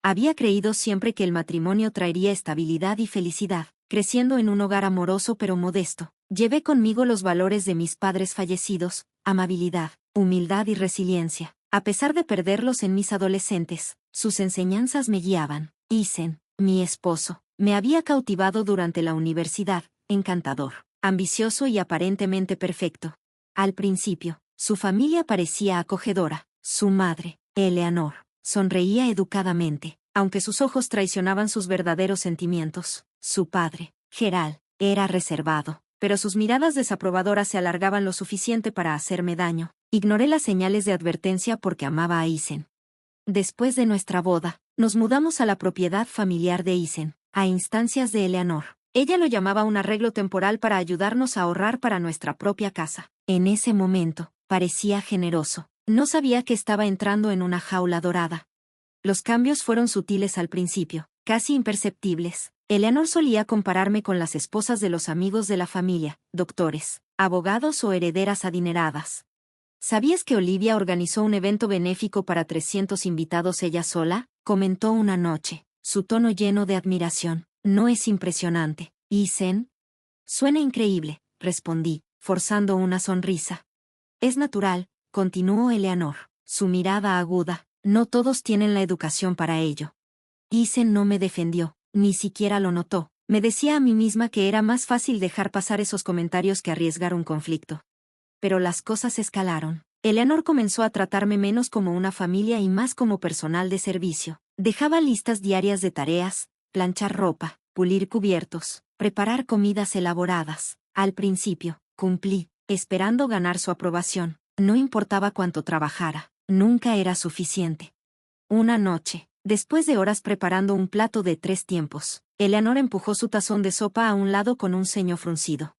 Había creído siempre que el matrimonio traería estabilidad y felicidad, creciendo en un hogar amoroso pero modesto. Llevé conmigo los valores de mis padres fallecidos, amabilidad, humildad y resiliencia. A pesar de perderlos en mis adolescentes, sus enseñanzas me guiaban. Isen, mi esposo, me había cautivado durante la universidad, encantador, ambicioso y aparentemente perfecto. Al principio, su familia parecía acogedora. Su madre, Eleanor, sonreía educadamente, aunque sus ojos traicionaban sus verdaderos sentimientos. Su padre, Gerald, era reservado, pero sus miradas desaprobadoras se alargaban lo suficiente para hacerme daño. Ignoré las señales de advertencia porque amaba a Isen. Después de nuestra boda, nos mudamos a la propiedad familiar de Isen, a instancias de Eleanor. Ella lo llamaba un arreglo temporal para ayudarnos a ahorrar para nuestra propia casa. En ese momento, parecía generoso. No sabía que estaba entrando en una jaula dorada. Los cambios fueron sutiles al principio, casi imperceptibles. Eleanor solía compararme con las esposas de los amigos de la familia, doctores, abogados o herederas adineradas. ¿Sabías que Olivia organizó un evento benéfico para 300 invitados ella sola? Comentó una noche, su tono lleno de admiración. ¿No es impresionante, Isen? Suena increíble, respondí, forzando una sonrisa. Es natural, continuó Eleanor, su mirada aguda. No todos tienen la educación para ello. Isen no me defendió, ni siquiera lo notó. Me decía a mí misma que era más fácil dejar pasar esos comentarios que arriesgar un conflicto. Pero las cosas escalaron. Eleanor comenzó a tratarme menos como una familia y más como personal de servicio. Dejaba listas diarias de tareas, planchar ropa, pulir cubiertos, preparar comidas elaboradas. Al principio, cumplí, esperando ganar su aprobación. No importaba cuánto trabajara, nunca era suficiente. Una noche, después de horas preparando un plato de 3 tiempos, Eleanor empujó su tazón de sopa a un lado con un ceño fruncido.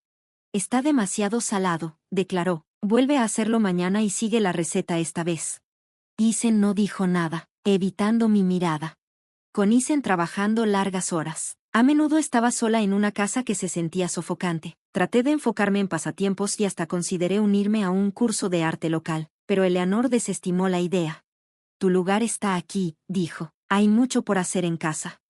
Está demasiado salado, declaró. Vuelve a hacerlo mañana y sigue la receta esta vez. Isen no dijo nada, evitando mi mirada. Con Isen trabajando largas horas. A menudo estaba sola en una casa que se sentía sofocante. Traté de enfocarme en pasatiempos y hasta consideré unirme a un curso de arte local, pero Eleanor desestimó la idea. Tu lugar está aquí, dijo. Hay mucho por hacer en casa.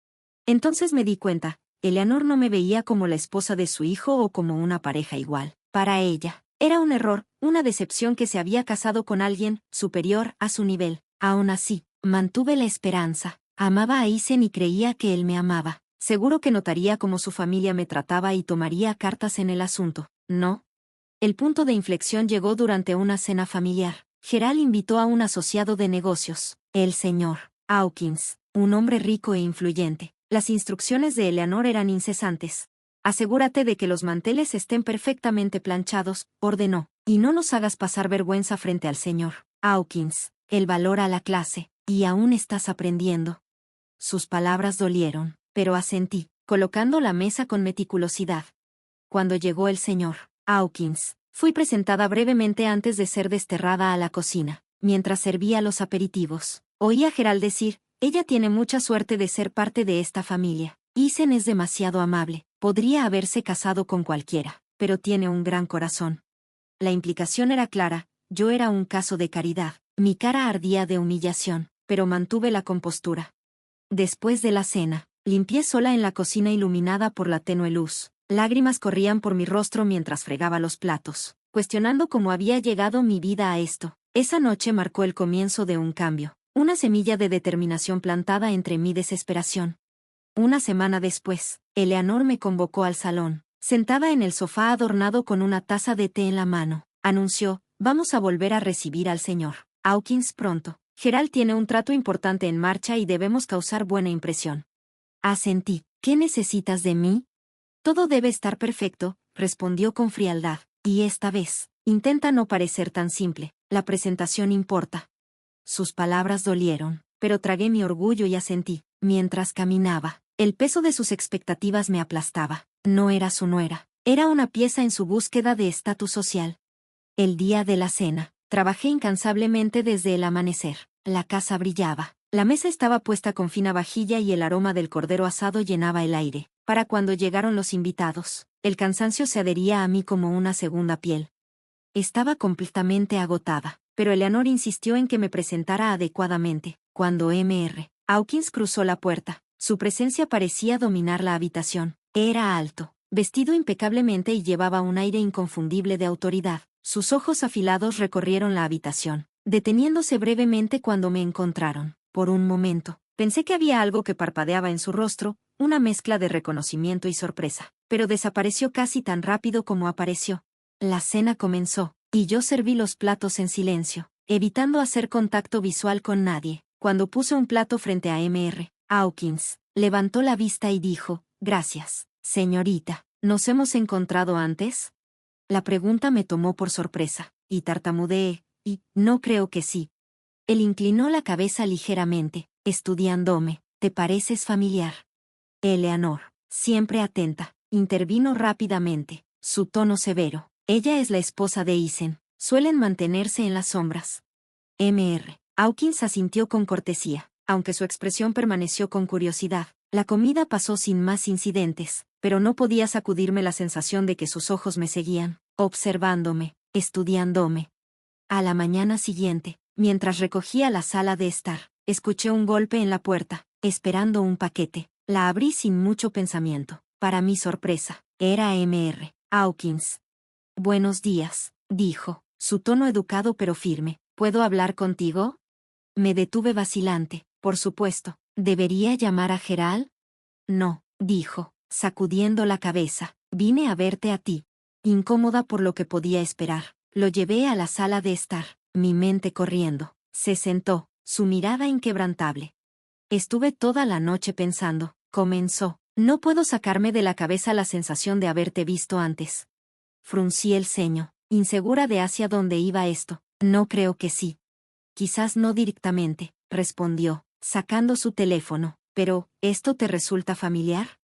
Entonces me di cuenta, Eleanor no me veía como la esposa de su hijo o como una pareja igual. Para ella, era un error, una decepción que se había casado con alguien superior a su nivel. Aún así, mantuve la esperanza. Amaba a Isen y creía que él me amaba. Seguro que notaría cómo su familia me trataba y tomaría cartas en el asunto. ¿No? El punto de inflexión llegó durante una cena familiar. Gerald invitó a un asociado de negocios, el señor Hawkins, un hombre rico e influyente. Las instrucciones de Eleanor eran incesantes. Asegúrate de que los manteles estén perfectamente planchados, ordenó, y no nos hagas pasar vergüenza frente al señor Hawkins. Él valora la clase, y aún estás aprendiendo. Sus palabras dolieron, pero asentí, colocando la mesa con meticulosidad. Cuando llegó el señor Hawkins, fui presentada brevemente antes de ser desterrada a la cocina. Mientras servía los aperitivos, oí a Gerald decir, ella tiene mucha suerte de ser parte de esta familia. Isen es demasiado amable, podría haberse casado con cualquiera, pero tiene un gran corazón. La implicación era clara, yo era un caso de caridad. Mi cara ardía de humillación, pero mantuve la compostura. Después de la cena, limpié sola en la cocina iluminada por la tenue luz. Lágrimas corrían por mi rostro mientras fregaba los platos, cuestionando cómo había llegado mi vida a esto. Esa noche marcó el comienzo de un cambio, una semilla de determinación plantada entre mi desesperación. Una semana después, Eleanor me convocó al salón. Sentada en el sofá adornado con una taza de té en la mano, anunció, vamos a volver a recibir al señor Hawkins pronto. Gerald tiene un trato importante en marcha y debemos causar buena impresión. Asentí. ¿Qué necesitas de mí? Todo debe estar perfecto, respondió con frialdad. Y esta vez, intenta no parecer tan simple. La presentación importa. Sus palabras dolieron, pero tragué mi orgullo y asentí. Mientras caminaba, el peso de sus expectativas me aplastaba. No era su nuera. Era una pieza en su búsqueda de estatus social. El día de la cena, trabajé incansablemente desde el amanecer. La casa brillaba. La mesa estaba puesta con fina vajilla y el aroma del cordero asado llenaba el aire. Para cuando llegaron los invitados, el cansancio se adhería a mí como una segunda piel. Estaba completamente agotada, pero Eleanor insistió en que me presentara adecuadamente. Cuando Mr. Hawkins cruzó la puerta. Su presencia parecía dominar la habitación. Era alto, vestido impecablemente y llevaba un aire inconfundible de autoridad. Sus ojos afilados recorrieron la habitación, deteniéndose brevemente cuando me encontraron. Por un momento, pensé que había algo que parpadeaba en su rostro, una mezcla de reconocimiento y sorpresa, pero desapareció casi tan rápido como apareció. La cena comenzó, y yo serví los platos en silencio, evitando hacer contacto visual con nadie. Cuando puse un plato frente a Mr. Hawkins, levantó la vista y dijo, «Gracias, señorita. ¿Nos hemos encontrado antes?» La pregunta me tomó por sorpresa, y tartamudeé, no creo que sí. Él inclinó la cabeza ligeramente, estudiándome. «¿Te pareces familiar?» Eleanor, siempre atenta, intervino rápidamente, su tono severo. «Ella es la esposa de Isen. Suelen mantenerse en las sombras». Mr. Hawkins asintió con cortesía, aunque su expresión permaneció con curiosidad. La comida pasó sin más incidentes, pero no podía sacudirme la sensación de que sus ojos me seguían, observándome, estudiándome. A la mañana siguiente, mientras recogía la sala de estar, escuché un golpe en la puerta, esperando un paquete. La abrí sin mucho pensamiento. Para mi sorpresa, era Mr. Hawkins. «Buenos días», dijo, su tono educado pero firme. «¿Puedo hablar contigo?» Me detuve vacilante. Por supuesto. ¿Debería llamar a Gerald? No, dijo, sacudiendo la cabeza. Vine a verte a ti. Incómoda por lo que podía esperar, lo llevé a la sala de estar, mi mente corriendo. Se sentó, su mirada inquebrantable. Estuve toda la noche pensando, comenzó. No puedo sacarme de la cabeza la sensación de haberte visto antes. Fruncí el ceño, insegura de hacia dónde iba esto. No creo que sí. Quizás no directamente, respondió, sacando su teléfono. Pero, ¿esto te resulta familiar?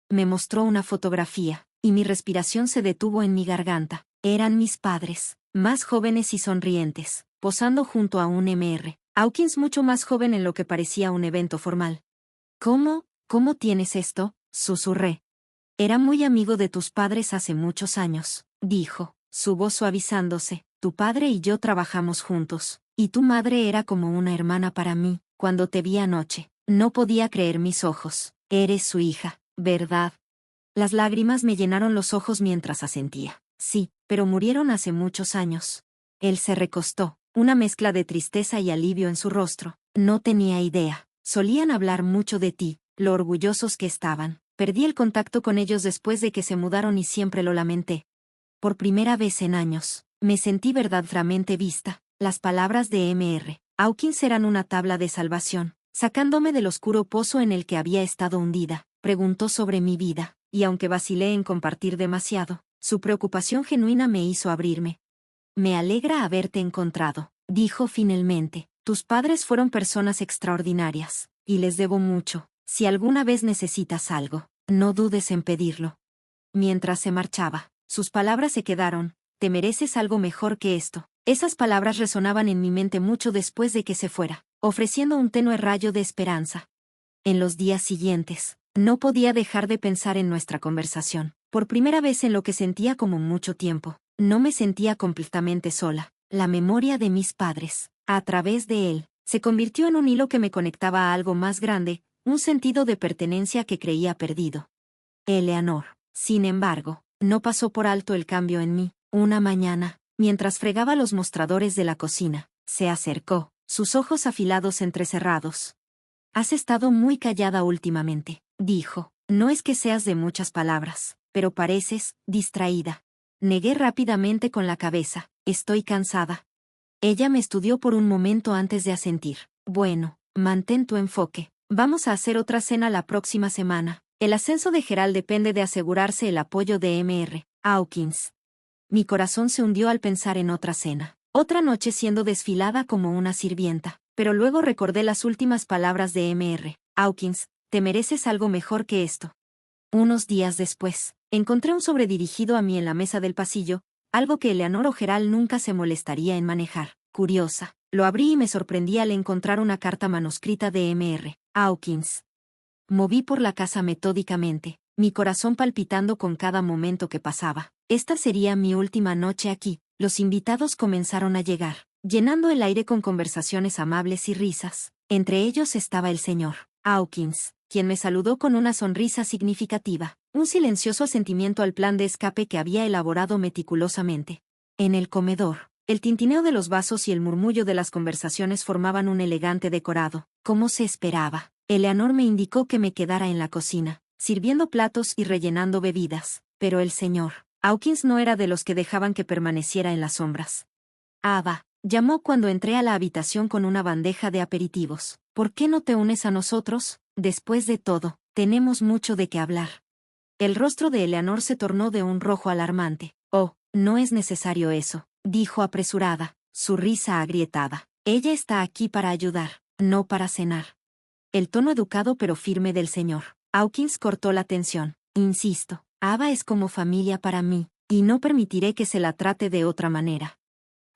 Me mostró una fotografía, y mi respiración se detuvo en mi garganta. Eran mis padres, más jóvenes y sonrientes, posando junto a un Mr. Hawkins mucho más joven en lo que parecía un evento formal. ¿Cómo tienes esto?, susurré. Era muy amigo de tus padres hace muchos años, dijo, su voz suavizándose. Tu padre y yo trabajamos juntos, y tu madre era como una hermana para mí. Cuando te vi anoche, no podía creer mis ojos. Eres su hija, ¿verdad? Las lágrimas me llenaron los ojos mientras asentía. Sí, pero murieron hace muchos años. Él se recostó, una mezcla de tristeza y alivio en su rostro. No tenía idea. Solían hablar mucho de ti, lo orgullosos que estaban. Perdí el contacto con ellos después de que se mudaron y siempre lo lamenté. Por primera vez en años, me sentí verdaderamente vista. Las palabras de Mr. Hawkins eran una tabla de salvación. Sacándome del oscuro pozo en el que había estado hundida, preguntó sobre mi vida, y aunque vacilé en compartir demasiado, su preocupación genuina me hizo abrirme. Me alegra haberte encontrado, dijo finalmente. Tus padres fueron personas extraordinarias, y les debo mucho. Si alguna vez necesitas algo, no dudes en pedirlo. Mientras se marchaba, sus palabras se quedaron. Te mereces algo mejor que esto. Esas palabras resonaban en mi mente mucho después de que se fuera, ofreciendo un tenue rayo de esperanza. En los días siguientes, no podía dejar de pensar en nuestra conversación. Por primera vez en lo que sentía como mucho tiempo, no me sentía completamente sola. La memoria de mis padres, a través de él, se convirtió en un hilo que me conectaba a algo más grande, un sentido de pertenencia que creía perdido. Eleanor, sin embargo, no pasó por alto el cambio en mí. Una mañana, mientras fregaba los mostradores de la cocina, se acercó, sus ojos afilados entrecerrados. «Has estado muy callada últimamente», dijo. «No es que seas de muchas palabras, pero pareces distraída». Negué rápidamente con la cabeza. «Estoy cansada». Ella me estudió por un momento antes de asentir. «Bueno, mantén tu enfoque. Vamos a hacer otra cena la próxima semana. El ascenso de Gerald depende de asegurarse el apoyo de Mr. Hawkins». Mi corazón se hundió al pensar en otra cena. Otra noche siendo desfilada como una sirvienta. Pero luego recordé las últimas palabras de Mr. Hawkins. Te mereces algo mejor que esto. Unos días después, encontré un sobre dirigido a mí en la mesa del pasillo, algo que Eleanor o Gerald nunca se molestaría en manejar. Curiosa, lo abrí y me sorprendí al encontrar una carta manuscrita de Mr. Hawkins. Moví por la casa metódicamente, mi corazón palpitando con cada momento que pasaba. Esta sería mi última noche aquí. Los invitados comenzaron a llegar, llenando el aire con conversaciones amables y risas. Entre ellos estaba el señor Hawkins, quien me saludó con una sonrisa significativa, un silencioso asentimiento al plan de escape que había elaborado meticulosamente. En el comedor, el tintineo de los vasos y el murmullo de las conversaciones formaban un elegante decorado, como se esperaba. Eleanor me indicó que me quedara en la cocina, sirviendo platos y rellenando bebidas, pero el señor Hawkins no era de los que dejaban que permaneciera en las sombras. Ava, llamó cuando entré a la habitación con una bandeja de aperitivos. ¿Por qué no te unes a nosotros? Después de todo, tenemos mucho de qué hablar. El rostro de Eleanor se tornó de un rojo alarmante. Oh, no es necesario eso, dijo apresurada, su risa agrietada. Ella está aquí para ayudar, no para cenar. El tono educado pero firme del señor Hawkins cortó la tensión. Insisto, Ava es como familia para mí, y no permitiré que se la trate de otra manera.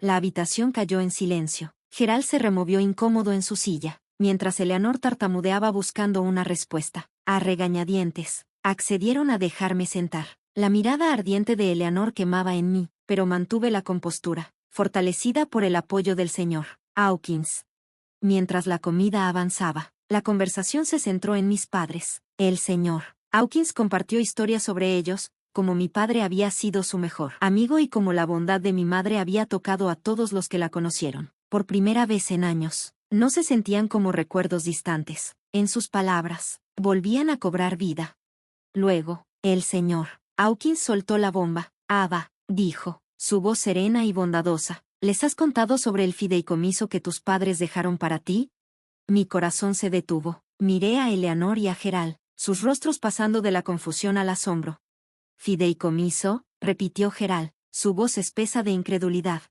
La habitación cayó en silencio. Gerald se removió incómodo en su silla, mientras Eleanor tartamudeaba buscando una respuesta. A regañadientes, accedieron a dejarme sentar. La mirada ardiente de Eleanor quemaba en mí, pero mantuve la compostura, fortalecida por el apoyo del señor Hawkins. Mientras la comida avanzaba, la conversación se centró en mis padres. El señor Hawkins compartió historias sobre ellos, como mi padre había sido su mejor amigo y como la bondad de mi madre había tocado a todos los que la conocieron. Por primera vez en años, no se sentían como recuerdos distantes. En sus palabras, volvían a cobrar vida. Luego, el señor Hawkins soltó la bomba. Ava, dijo, su voz serena y bondadosa, ¿les has contado sobre el fideicomiso que tus padres dejaron para ti? Mi corazón se detuvo. Miré a Eleanor y a Gerald, sus rostros pasando de la confusión al asombro. ¿Fideicomiso?, repitió Gerald, su voz espesa de incredulidad.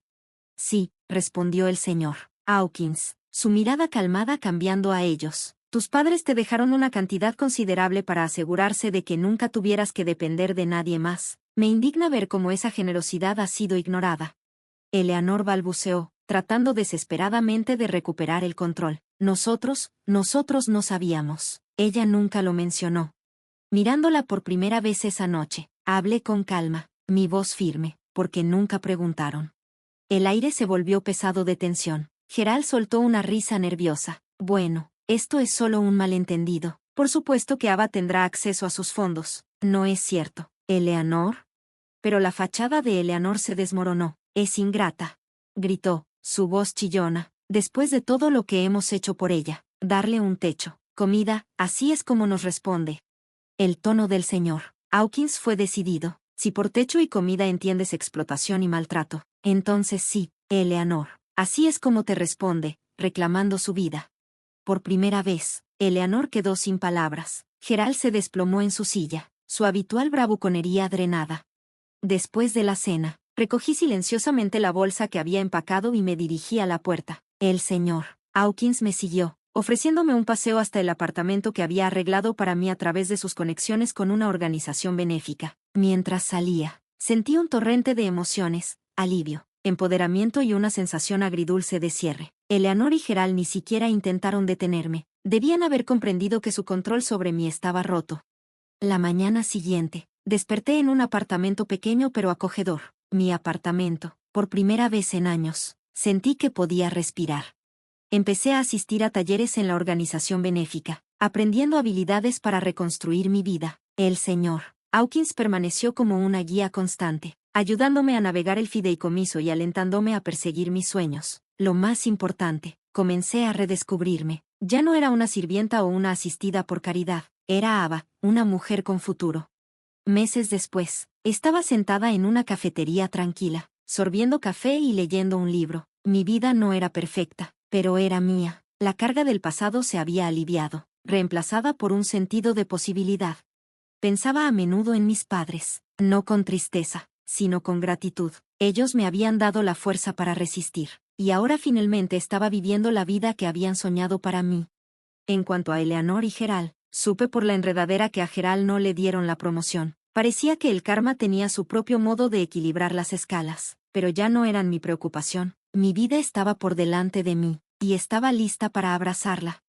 Sí, respondió el señor Hawkins, su mirada calmada cambiando a ellos. Tus padres te dejaron una cantidad considerable para asegurarse de que nunca tuvieras que depender de nadie más. Me indigna ver cómo esa generosidad ha sido ignorada. Eleanor balbuceó, tratando desesperadamente de recuperar el control. Nosotros no sabíamos. Ella nunca lo mencionó. Mirándola por primera vez esa noche, hablé con calma, mi voz firme, porque nunca preguntaron. El aire se volvió pesado de tensión. Gerald soltó una risa nerviosa. Bueno, esto es solo un malentendido. Por supuesto que Ava tendrá acceso a sus fondos. No es cierto. ¿Eleanor? Pero la fachada de Eleanor se desmoronó. Es ingrata. Gritó, su voz chillona. Después de todo lo que hemos hecho por ella, darle un techo, comida, así es como nos responde. El tono del señor Hawkins fue decidido. Si por techo y comida entiendes explotación y maltrato, entonces sí, Eleanor, así es como te responde, reclamando su vida. Por primera vez, Eleanor quedó sin palabras. Gerald se desplomó en su silla, su habitual bravuconería drenada. Después de la cena, recogí silenciosamente la bolsa que había empacado y me dirigí a la puerta. El señor Hawkins me siguió, ofreciéndome un paseo hasta el apartamento que había arreglado para mí a través de sus conexiones con una organización benéfica. Mientras salía, sentí un torrente de emociones, alivio, empoderamiento y una sensación agridulce de cierre. Eleanor y Gerald ni siquiera intentaron detenerme. Debían haber comprendido que su control sobre mí estaba roto. La mañana siguiente, desperté en un apartamento pequeño pero acogedor. Mi apartamento, por primera vez en años, sentí que podía respirar. Empecé a asistir a talleres en la organización benéfica, aprendiendo habilidades para reconstruir mi vida. El señor Hawkins permaneció como una guía constante, ayudándome a navegar el fideicomiso y alentándome a perseguir mis sueños. Lo más importante, comencé a redescubrirme. Ya no era una sirvienta o una asistida por caridad, era Ava, una mujer con futuro. Meses después, estaba sentada en una cafetería tranquila, sorbiendo café y leyendo un libro. Mi vida no era perfecta, pero era mía. La carga del pasado se había aliviado, reemplazada por un sentido de posibilidad. Pensaba a menudo en mis padres, no con tristeza, sino con gratitud. Ellos me habían dado la fuerza para resistir, y ahora finalmente estaba viviendo la vida que habían soñado para mí. En cuanto a Eleanor y Gerald, supe por la enredadera que a Gerald no le dieron la promoción. Parecía que el karma tenía su propio modo de equilibrar las escalas, pero ya no eran mi preocupación. Mi vida estaba por delante de mí, y estaba lista para abrazarla.